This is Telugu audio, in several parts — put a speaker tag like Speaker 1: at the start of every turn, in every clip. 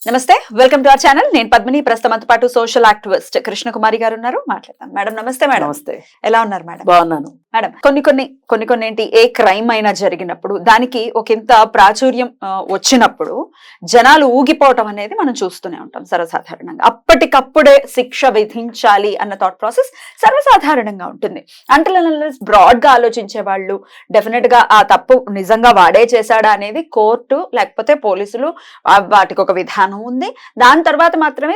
Speaker 1: నమస్తే, వెల్కమ్ టు అవర్ ఛానల్. నేను పద్మిని. ప్రస్తుతంతో పాటు సోషల్ యాక్టివిస్ట్ కృష్ణకుమారి గారు ఉన్నారు. మాట్లాడతాం. మేడం నమస్తే. మేడం
Speaker 2: నమస్తే.
Speaker 1: ఎలా ఉన్నారు మేడం?
Speaker 2: బాగున్నాను
Speaker 1: మేడం. కొన్ని ఏంటి, ఏ క్రైమ్ అయినా జరిగినప్పుడు దానికి ఒక ఇంత ప్రాచుర్యం వచ్చినప్పుడు జనాలు ఊగిపోవటం అనేది మనం చూస్తూనే ఉంటాం సర్వసాధారణంగా. అప్పటికప్పుడే శిక్ష విధించాలి అన్న థాట్ ప్రాసెస్ సర్వసాధారణంగా ఉంటుంది. అంటే బ్రాడ్ గా ఆలోచించే వాళ్ళు డెఫినెట్ గా ఆ తప్పు నిజంగా వాడే చేశాడా అనేది కోర్టు లేకపోతే పోలీసులు వాటికి ఒక విధానం ఉంది. దాని తర్వాత మాత్రమే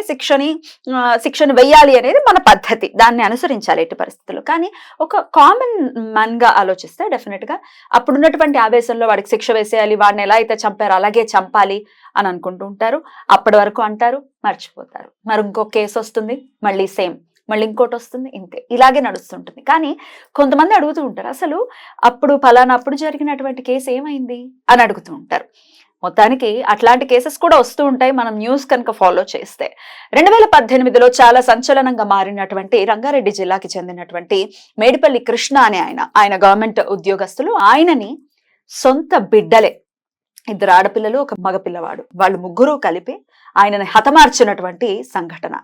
Speaker 1: శిక్షను వెయ్యాలి అనేది మన పద్ధతి. దాన్ని అనుసరించాలి ఎట్టి పరిస్థితుల్లో. కానీ ఒక కామన్ మ్యాన్ గా ఆలోచిస్తే డెఫినెట్ గా అప్పుడున్నటువంటి ఆవేశంలో వాడికి శిక్ష వేసేయాలి, వాడిని ఎలా అయితే చంపారో అలాగే చంపాలి అని అనుకుంటూ ఉంటారు. అప్పటి వరకు అంటారు, మర్చిపోతారు. మరి ఇంకో కేసు వస్తుంది, మళ్ళీ సేమ్, మళ్ళీ ఇంకోటి వస్తుంది, ఇంతే ఇలాగే నడుస్తుంటుంది. కానీ కొంతమంది అడుగుతూ ఉంటారు, అసలు అప్పుడు జరిగినటువంటి కేసు ఏమైంది అని అడుగుతూ ఉంటారు. మొత్తానికి అట్లాంటి కేసెస్ కూడా వస్తూ ఉంటాయి మనం న్యూస్ కనుక ఫాలో చేస్తే. 2018లో చాలా సంచలనంగా మారినటువంటి రంగారెడ్డి జిల్లాకి చెందినటువంటి మేడిపల్లి కృష్ణ అనే ఆయన గవర్నమెంట్ ఉద్యోగస్తులు. ఆయనని సొంత బిడ్డలే, 2 ఆడపిల్లలు, 1 మగపిల్లవాడు, వాళ్ళు ముగ్గురు కలిపి ఆయనని హతమార్చినటువంటి సంఘటన.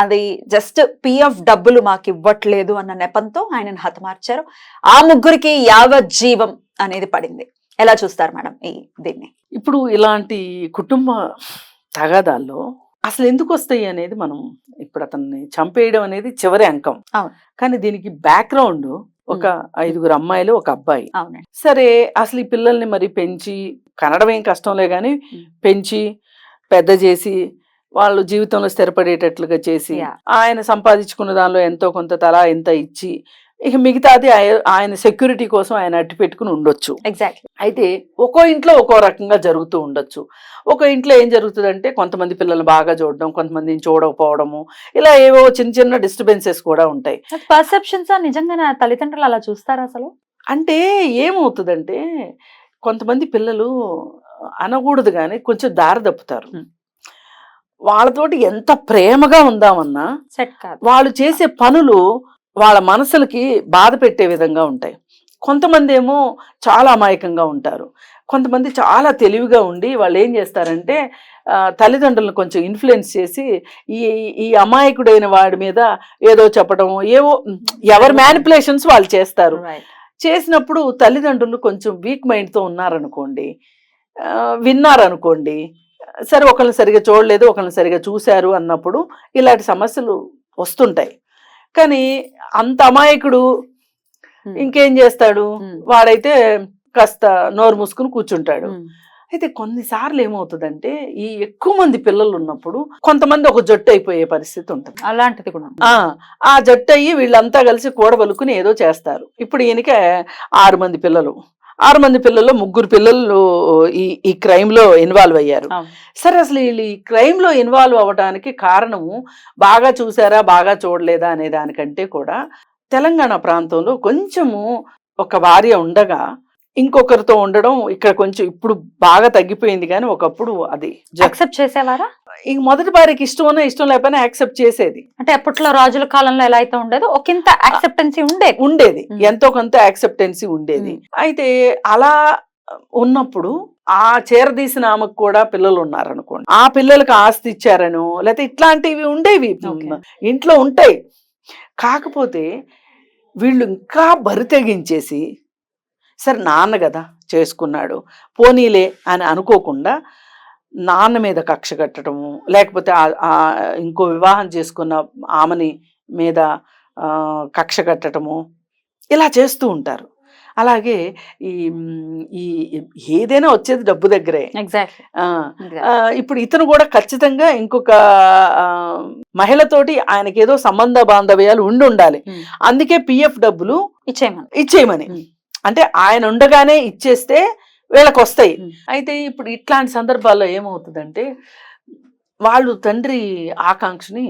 Speaker 1: అది జస్ట్ పిఎఫ్ డబ్బులు మాకు ఇవ్వట్లేదు అన్న నెపంతో ఆయనని హతమార్చారు. ఆ ముగ్గురికి యావజ్జీవం అనేది పడింది. ఎలా చూస్తారు మేడం దీన్ని?
Speaker 2: ఇప్పుడు ఇలాంటి కుటుంబ తగాదాల్లో అసలు ఎందుకు వస్తాయి అనేది మనం ఇప్పుడు అతన్ని చంపేయడం అనేది చివరి అంకం. కానీ దీనికి బ్యాక్గ్రౌండ్ ఒక 5 అమ్మాయిలు, 1 అబ్బాయి. సరే, అసలు ఈ పిల్లల్ని మరి పెంచి, కనడం ఏం కష్టంలే కానీ పెంచి పెద్ద చేసి వాళ్ళు జీవితంలో స్థిరపడేటట్లుగా చేసి ఆయన సంపాదించుకున్న దానిలో ఎంతో కొంత తలా ఎంత ఇచ్చి ఇక మిగతాది ఆయన సెక్యూరిటీ కోసం ఆయన అట్టి పెట్టుకుని ఉండొచ్చు.
Speaker 1: ఎగ్జాక్ట్లీ.
Speaker 2: అయితే ఒక్కో ఇంట్లో ఒక్కో రకంగా జరుగుతూ ఉండొచ్చు. ఒక ఇంట్లో ఏం జరుగుతుందంటే కొంతమంది పిల్లలు బాగా చూడడం, కొంతమందిని చూడకపోవడము, ఇలా ఏవో చిన్న చిన్న డిస్టర్బెన్సెస్ కూడా ఉంటాయి.
Speaker 1: పర్సెప్షన్స్ నిజంగా తల్లిదండ్రులు అలా చూస్తారా అసలు?
Speaker 2: అంటే ఏమవుతుందంటే కొంతమంది పిల్లలు అనకూడదు కానీ కొంచెం దారి తప్పుతారు. వాళ్ళతోటి ఎంత ప్రేమగా ఉందామన్నా
Speaker 1: సెట్ కాదు.
Speaker 2: వాళ్ళు చేసే పనులు వాళ్ళ మనసులకి బాధ పెట్టే విధంగా ఉంటాయి. కొంతమంది ఏమో చాలా అమాయకంగా ఉంటారు. కొంతమంది చాలా తెలివిగా ఉండి వాళ్ళు ఏం చేస్తారంటే తల్లిదండ్రులను కొంచెం ఇన్ఫ్లుయెన్స్ చేసి ఈ అమాయకుడైన వాడి మీద ఏదో చెప్పడం, ఎవరి మ్యానిపులేషన్స్ వాళ్ళు చేస్తారు. చేసినప్పుడు తల్లిదండ్రులు కొంచెం వీక్ మైండ్తో ఉన్నారనుకోండి, విన్నారనుకోండి, సరే ఒకళ్ళని సరిగా చూడలేదు, ఒకళ్ళని సరిగా చూశారు అన్నప్పుడు ఇలాంటి సమస్యలు వస్తుంటాయి. కానీ అంత అమాయకుడు ఇంకేం చేస్తాడు, వాడైతే కాస్త నోరు మూసుకుని కూర్చుంటాడు. అయితే కొన్నిసార్లు ఏమవుతుందంటే ఈ ఎక్కువ మంది పిల్లలు ఉన్నప్పుడు కొంతమంది ఒక జట్టు అయిపోయే పరిస్థితి ఉంటుంది.
Speaker 1: అలాంటిది కూడా
Speaker 2: ఆ జట్టు అయ్యి వీళ్ళంతా కలిసి కూడబలుకుని ఏదో చేస్తారు. ఇప్పుడు ఈయనకి 6 మంది పిల్లలు, 6 మంది పిల్లల్లో 3 పిల్లలు ఈ క్రైమ్ లో ఇన్వాల్వ్ అయ్యారు. సరే, అసలు వీళ్ళు ఈ క్రైమ్ లో ఇన్వాల్వ్ అవ్వడానికి కారణము బాగా చూసారా బాగా చూడలేదా అనే దానికంటే కూడా తెలంగాణ ప్రాంతంలో కొంచెము ఒక భార్య ఉండగా ఇంకొకరితో ఉండడం ఇక్కడ కొంచెం ఇప్పుడు బాగా తగ్గిపోయింది. కానీ ఒకప్పుడు అది
Speaker 1: యాక్సెప్ట్ చేసేవారా?
Speaker 2: ఇంక మొదటి భార్యకి ఇష్టం ఉన్నా ఇష్టం లేకపోయినా యాక్సెప్ట్ చేసేది.
Speaker 1: అంటే అప్పట్లో రాజుల కాలంలో ఎలా అయితే ఉండేదో ఒకంత యాక్సెప్టెన్సీ ఉండేది,
Speaker 2: ఎంతో కొంత యాక్సెప్టెన్సీ ఉండేది. అయితే అలా ఉన్నప్పుడు ఆ చేరదీసిన ఆమెకు కూడా పిల్లలు ఉన్నారనుకోండి, ఆ పిల్లలకి ఆస్తి ఇచ్చారనో లేకపోతే ఇట్లాంటివి ఉండేవి ఇంట్లో ఉంటాయి. కాకపోతే వీళ్ళు ఇంకా బరి తెగించేసి సరే నాన్న కదా చేసుకున్నాడు పోనీలే అని అనుకోకుండా నాన్న మీద కక్ష కట్టడము, లేకపోతే ఇంకో వివాహం చేసుకున్న ఆమెని మీద కక్ష కట్టడము, ఇలా చేస్తూ ఉంటారు. అలాగే ఈ ఏదైనా వచ్చేది డబ్బు దగ్గరే. ఇప్పుడు ఇతను కూడా ఖచ్చితంగా ఇంకొక మహిళతోటి ఆయనకి ఏదో సంబంధ బాంధవ్యాలు ఉండాలి. అందుకే పిఎఫ్ డబ్బులు ఇచ్చేయమని, అంటే ఆయన ఉండగానే ఇచ్చేస్తే వీళ్ళకి వస్తాయి. అయితే ఇప్పుడు ఇట్లాంటి సందర్భాల్లో ఏమవుతుందంటే వాళ్ళు తండ్రి ఆకాంక్షని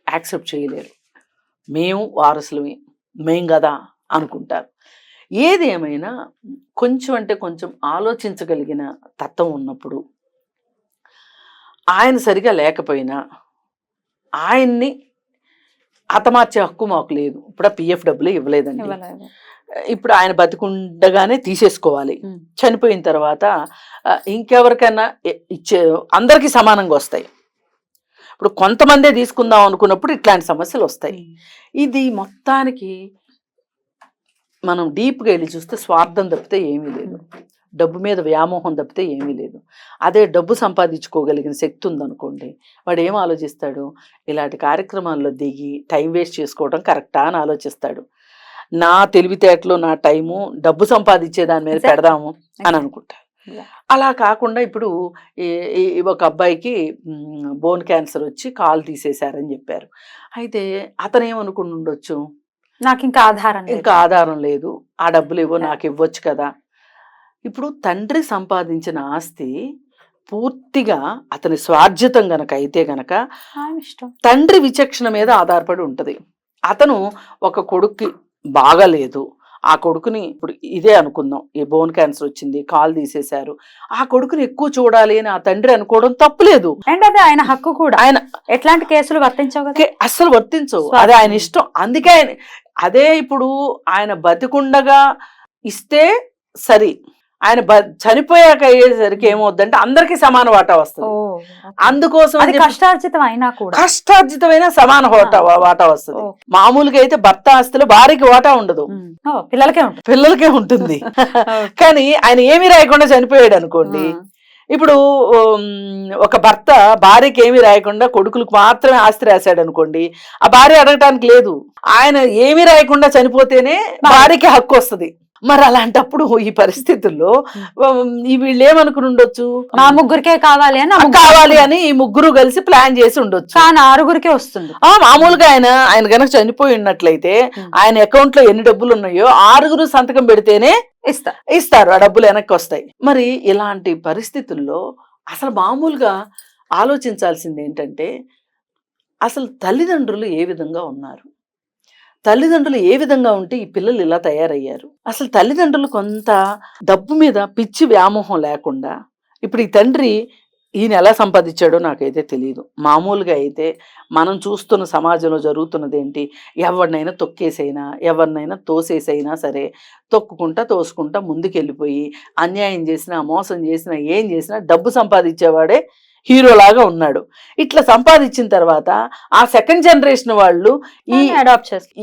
Speaker 2: యాక్సెప్ట్ చేయలేరు. మేము వారసులవి, మేం కదా అనుకుంటారు. ఏది ఏమైనా కొంచెం అంటే కొంచెం ఆలోచించగలిగిన తత్వం ఉన్నప్పుడు, ఆయన సరిగా లేకపోయినా ఆయన్ని హతమార్చే హక్కు మాకు లేదు. ఇప్పుడు ఆ పిఎఫ్ డబ్బులు ఇవ్వలేదండి, ఇప్పుడు ఆయన బతికుండగానే తీసేసుకోవాలి,
Speaker 1: ఉమ్.
Speaker 2: చనిపోయిన తర్వాత ఇంకెవరికైనా ఇచ్చే అందరికీ సమానంగా వస్తాయి. ఇప్పుడు కొంతమందే తీసుకుందాం అనుకున్నప్పుడు ఇట్లాంటి సమస్యలు వస్తాయి. ఇది మొత్తానికి మనం డీప్గా వెళ్ళి చూస్తే స్వార్థం తప్పితే ఏమీ లేదు, డబ్బు మీద వ్యామోహం తప్పితే ఏమీ లేదు. అదే డబ్బు సంపాదించుకోగలిగిన శక్తి ఉందనుకోండి, వాడు ఏం ఆలోచిస్తాడు, ఇలాంటి కార్యక్రమాల్లో దిగి టైం వేస్ట్ చేసుకోవడం కరెక్టా అని ఆలోచిస్తాడు. నా తెలివితేటలు నా టైము డబ్బు సంపాదించే దాని మీద పెడదాము అని అనుకుంటారు. అలా కాకుండా ఇప్పుడు ఒక అబ్బాయికి బోన్ క్యాన్సర్ వచ్చి కాలు తీసేశారని చెప్పారు. అయితే అతను ఏమనుకుని ఉండొచ్చు,
Speaker 1: నాకు ఇంకా ఆధారం
Speaker 2: లేదు, ఆ డబ్బులు ఇవ్వో నాకు ఇవ్వచ్చు కదా. ఇప్పుడు తండ్రి సంపాదించిన ఆస్తి పూర్తిగా అతని స్వార్జితం గనక అయితే గనక తండ్రి విచక్షణ మీద ఆధారపడి ఉంటది. అతను ఒక కొడుక్కి బాగలేదు, ఆ కొడుకుని ఇప్పుడు ఇదే అనుకుందాం, ఈ బోన్ క్యాన్సర్ వచ్చింది, కాలు తీసేశారు, ఆ కొడుకుని ఎక్కువ చూడాలి అని ఆ తండ్రి అనుకోవడం తప్పులేదు.
Speaker 1: అండ్ అదే ఆయన హక్కు కూడా.
Speaker 2: ఆయన
Speaker 1: ఎట్లాంటి కేసులు వర్తించవు,
Speaker 2: అస్సలు వర్తించవు, అది ఆయన ఇష్టం. అందుకే ఆయన అదే ఇప్పుడు ఆయన బతికుండగా ఇస్తే సరి, ఆయన చనిపోయాక అయ్యేసరికి ఏమవుద్దంటే అందరికి సమాన వాటా వస్తుంది. అందుకోసం కష్టార్జితమైన సమాన వాటా వస్తుంది. మామూలుగా అయితే భర్త ఆస్తిలో భార్యకి వాటా ఉండదు, పిల్లలకే ఉంటుంది. కానీ ఆయన ఏమీ రాయకుండా చనిపోయాడు అనుకోండి, ఇప్పుడు ఒక భర్త భార్యకి ఏమీ రాయకుండా కొడుకులకు మాత్రమే ఆస్తి రాశాడు అనుకోండి, ఆ భార్య అడగటానికి లేదు. ఆయన ఏమీ రాయకుండా చనిపోతేనే భార్యకి హక్కు వస్తుంది. మరి అలాంటప్పుడు ఈ పరిస్థితుల్లో వీళ్ళు ఏమనుకుని ఉండొచ్చు,
Speaker 1: మా ముగ్గురికే కావాలి
Speaker 2: అని ఈ ముగ్గురు కలిసి ప్లాన్ చేసి ఉండొచ్చు,
Speaker 1: కానీ ఆరుగురికే వస్తుంది.
Speaker 2: మామూలుగా ఆయన కనుక చనిపోయి ఉన్నట్లయితే ఆయన అకౌంట్ లో ఎన్ని డబ్బులు ఉన్నాయో ఆరుగురు సంతకం పెడితేనే ఇస్తారు, ఆ డబ్బులు వెనక్కి వస్తాయి. మరి ఇలాంటి పరిస్థితుల్లో అసలు మామూలుగా ఆలోచించాల్సింది ఏంటంటే, అసలు తల్లిదండ్రులు ఏ విధంగా ఉన్నారు, తల్లిదండ్రులు ఏ విధంగా ఉంటే ఈ పిల్లలు ఇలా తయారయ్యారు. అసలు తల్లిదండ్రులు కొంత డబ్బు మీద పిచ్చి వ్యామోహం లేకుండా, ఇప్పుడు ఈ తండ్రి ఈయన ఎలా సంపాదించాడో నాకైతే తెలియదు. మామూలుగా అయితే మనం చూస్తున్న సమాజంలో జరుగుతున్నది ఏంటి, ఎవరినైనా తొక్కేసైనా ఎవరినైనా తోసేసైనా సరే తొక్కుకుంటా తోసుకుంటా ముందుకెళ్ళిపోయి అన్యాయం చేసినా మోసం చేసినా ఏం చేసినా డబ్బు సంపాదించేవాడే హీరోలాగా ఉన్నాడు. ఇట్లా సంపాదించిన తర్వాత ఆ సెకండ్ జనరేషన్ వాళ్ళు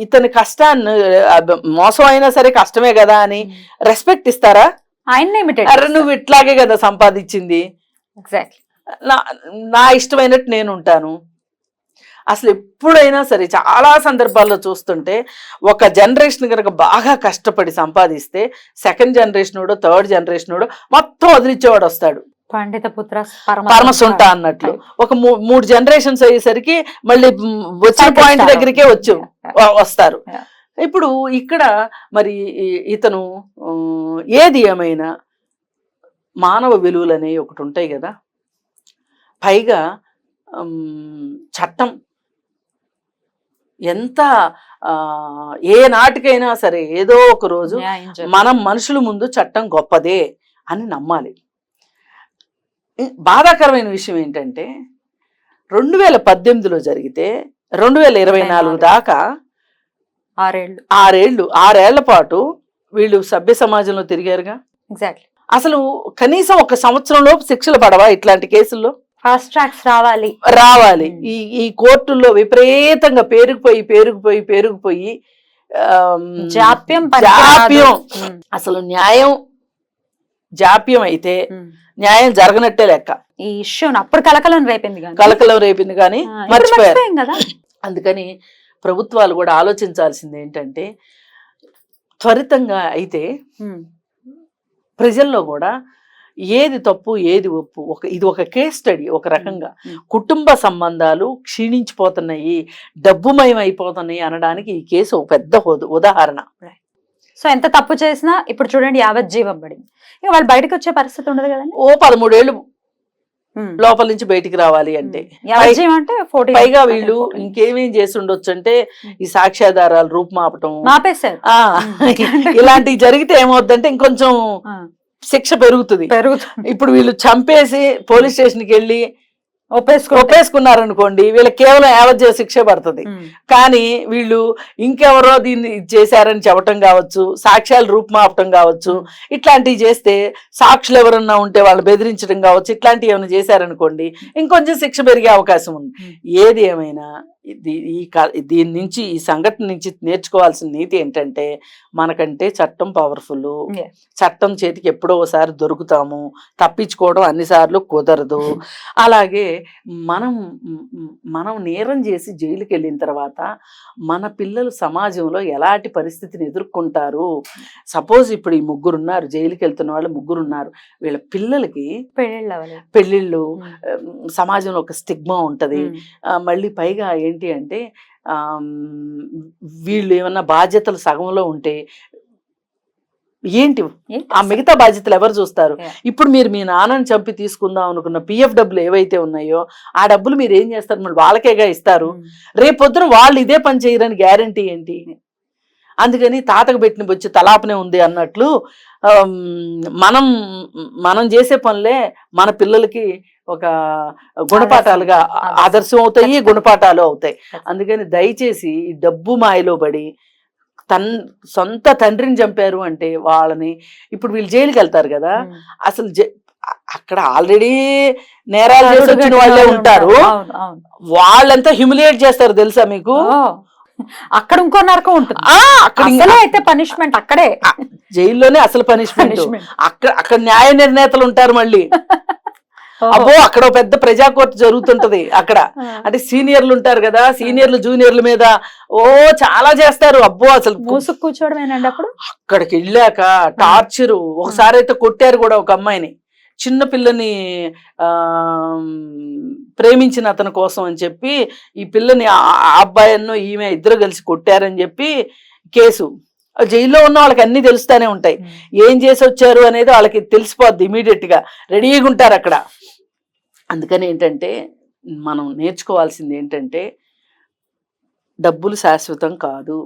Speaker 2: ఇతని కష్టాన్ని, మోసం అయినా సరే కష్టమే కదా అని రెస్పెక్ట్ ఇస్తారా? నువ్వు ఇట్లాగే కదా సంపాదించింది, నా ఇష్టమైనట్టు నేను ఉంటాను. అసలు ఎప్పుడైనా సరే చాలా సందర్భాల్లో చూస్తుంటే ఒక జనరేషన్ కనుక బాగా కష్టపడి సంపాదిస్తే సెకండ్ జనరేషన్ వాడు థర్డ్ జనరేషన్ వాడు మొత్తం వదిలిచ్చేవాడు వస్తాడు,
Speaker 1: పండిత పుత్ర
Speaker 2: పరమసుంట అన్నట్లు. ఒక 3 జనరేషన్స్ అయ్యేసరికి మళ్ళీ వచ్చిన పాయింట్ దగ్గరికే వస్తారు. ఇప్పుడు ఇక్కడ మరి ఇతను ఏది ఏమైనా మానవ విలువలు అనేవి ఒకటి ఉంటాయి కదా, పైగా చట్టం ఎంత ఏ నాటికైనా సరే ఏదో ఒక రోజు మనం మనుషుల ముందు చట్టం గొప్పదే అని నమ్మాలి. బాధాకరమైన విషయం ఏంటంటే 2018లో జరిగితే 2024 దాకా 6 ఏళ్ల పాటు వీళ్ళు సభ్య సమాజంలో తిరిగారుగా. అసలు కనీసం 1 సంవత్సరంలోపు శిక్షలు పడవా ఇట్లాంటి కేసుల్లో?
Speaker 1: ఫాస్ట్ ట్రాక్స్ రావాలి.
Speaker 2: ఈ కోర్టుల్లో విపరీతంగా పేరుకుపోయి
Speaker 1: జాప్యం
Speaker 2: అసలు న్యాయం జాప్యం అయితే న్యాయం జరగనట్టే లెక్క.
Speaker 1: ఈ ఇష్యూ అప్పుడు కలకలం రేపింది కానీ
Speaker 2: మర్చిపోయారు కదా. అందుకని ప్రభుత్వాలు కూడా ఆలోచించాల్సింది ఏంటంటే, త్వరితంగా అయితే ప్రజల్లో కూడా ఏది తప్పు ఏది ఒప్పు, ఇది ఒక కేస్ స్టడీ. ఒక రకంగా కుటుంబ సంబంధాలు క్షీణించిపోతున్నాయి, డబ్బుమయం అయిపోతున్నాయి అనడానికి ఈ కేసు ఒక పెద్ద ఉదాహరణ.
Speaker 1: సో ఎంత తప్పు చేసినా ఇప్పుడు చూడండి యావజ్జీవం పడింది, ఇక వాళ్ళు బయటకు వచ్చే పరిస్థితి ఉండదు కదండి.
Speaker 2: 13 ఏళ్ళు లోపల నుంచి బయటికి రావాలి అంటే పైగా వీళ్ళు ఇంకేమేం చేసి ఉండొచ్చు అంటే ఈ సాక్ష్యాధారాలు రూపుమాపటం
Speaker 1: మాపేశారు.
Speaker 2: ఇలాంటివి జరిగితే ఏమవుద్దంటే ఇంకొంచెం శిక్ష పెరుగుతుంది. ఇప్పుడు వీళ్ళు చంపేసి పోలీస్ స్టేషన్కి వెళ్ళి ఒప్పేసుకున్నారనుకోండి వీళ్ళకి కేవలం యావజ్జీవ శిక్ష పడుతుంది. కానీ వీళ్ళు ఇంకెవరో దీన్ని చేశారని చెప్పటం కావచ్చు, సాక్ష్యాలు రూపుమాపటం కావచ్చు, ఇట్లాంటివి చేస్తే సాక్షులు ఎవరన్నా ఉంటే వాళ్ళు బెదిరించడం కావచ్చు, ఇట్లాంటివి ఏమైనా చేశారనుకోండి ఇంకొంచెం శిక్ష పెరిగే అవకాశం ఉంది. ఏది ఏమైనా దీని నుంచి, ఈ సంఘటన నుంచి నేర్చుకోవాల్సిన నీతి ఏంటంటే, మనకంటే చట్టం పవర్ఫుల్. చట్టం చేతికి ఎప్పుడో ఒకసారి దొరుకుతాము, తప్పించుకోవడం అన్నిసార్లు కుదరదు. అలాగే మనం నేరం చేసి జైలుకి వెళ్ళిన తర్వాత మన పిల్లలు సమాజంలో ఎలాంటి పరిస్థితిని ఎదుర్కొంటారు. సపోజ్ ఇప్పుడు ఈ ముగ్గురు ఉన్నారు, జైలుకి వెళ్తున్న వాళ్ళు ముగ్గురు ఉన్నారు, వీళ్ళ పిల్లలకి పెళ్ళిళ్ళు, సమాజంలో ఒక స్టిగ్మా ఉంటది. మళ్ళీ పైగా ఏంటి అంటే వీళ్ళు ఏమన్నా బాధ్యతలు సగంలో ఉంటే ఏంటి ఆ మిగతా బాధ్యతలు ఎవరు చూస్తారు? ఇప్పుడు మీరు మీ నాన్నని చంపి తీసుకుందాం అనుకున్న పిఎఫ్ డబ్బులు ఏవైతే ఉన్నాయో ఆ డబ్బులు మీరు ఏం చేస్తారు? మళ్ళీ వాళ్ళకేగా ఇస్తారు. రేపొద్దున వాళ్ళు ఇదే పని చేయరని గ్యారంటీ ఏంటి? అందుకని తాతకు పెట్టిన బొచ్చి తలాపనే ఉంది అన్నట్లు మనం చేసే పనులే మన పిల్లలకి ఒక గుణపాఠాలుగా ఆదర్శం అవుతాయి, గుణపాఠాలు అవుతాయి. అందుకని దయచేసి డబ్బు మాయలో పడి సొంత తండ్రిని చంపారు అంటే వాళ్ళని, ఇప్పుడు వీళ్ళు జైలుకి వెళ్తారు కదా, అసలు అక్కడ ఆల్రెడీ నేరాలు చేసి వచ్చిన వాళ్ళే ఉంటారు, వాళ్ళంతా హ్యూమిలియేట్ చేస్తారు తెలుసా మీకు?
Speaker 1: అక్కడ ఇంకో నరకం ఉంటుంది. అక్కడ అయితే పనిష్మెంట్ అక్కడే,
Speaker 2: జైల్లోనే అసలు పనిష్మెంట్. అక్కడ న్యాయ నిర్ణేతలు ఉంటారు మళ్ళీ. అబ్బో అక్కడ పెద్ద ప్రజా కోర్టు జరుగుతుంటది అక్కడ. అంటే సీనియర్లు ఉంటారు కదా, సీనియర్లు జూనియర్ల మీద చాలా చేస్తారు. అబ్బో అసలు
Speaker 1: కూర్చోవడం
Speaker 2: అక్కడికి వెళ్ళాక టార్చరు. ఒకసారి అయితే కొట్టారు కూడా ఒక అమ్మాయిని, చిన్న పిల్లని ప్రేమించిన అతని కోసం అని చెప్పి ఈ పిల్లని ఆ అబ్బాయిను ఈమె ఇద్దరు కలిసి కొట్టారని చెప్పి కేసు. జైల్లో ఉన్న వాళ్ళకి అన్ని తెలుస్తానే ఉంటాయి, ఏం చేసి వచ్చారు అనేది వాళ్ళకి తెలిసిపోద్ది, ఇమీడియట్ గా రెడీగా ఉంటారు అక్కడ. అందుకని ఏంటంటే మనం నేర్చుకోవాల్సింది ఏంటంటే, డబ్బులు శాశ్వతం కాదు.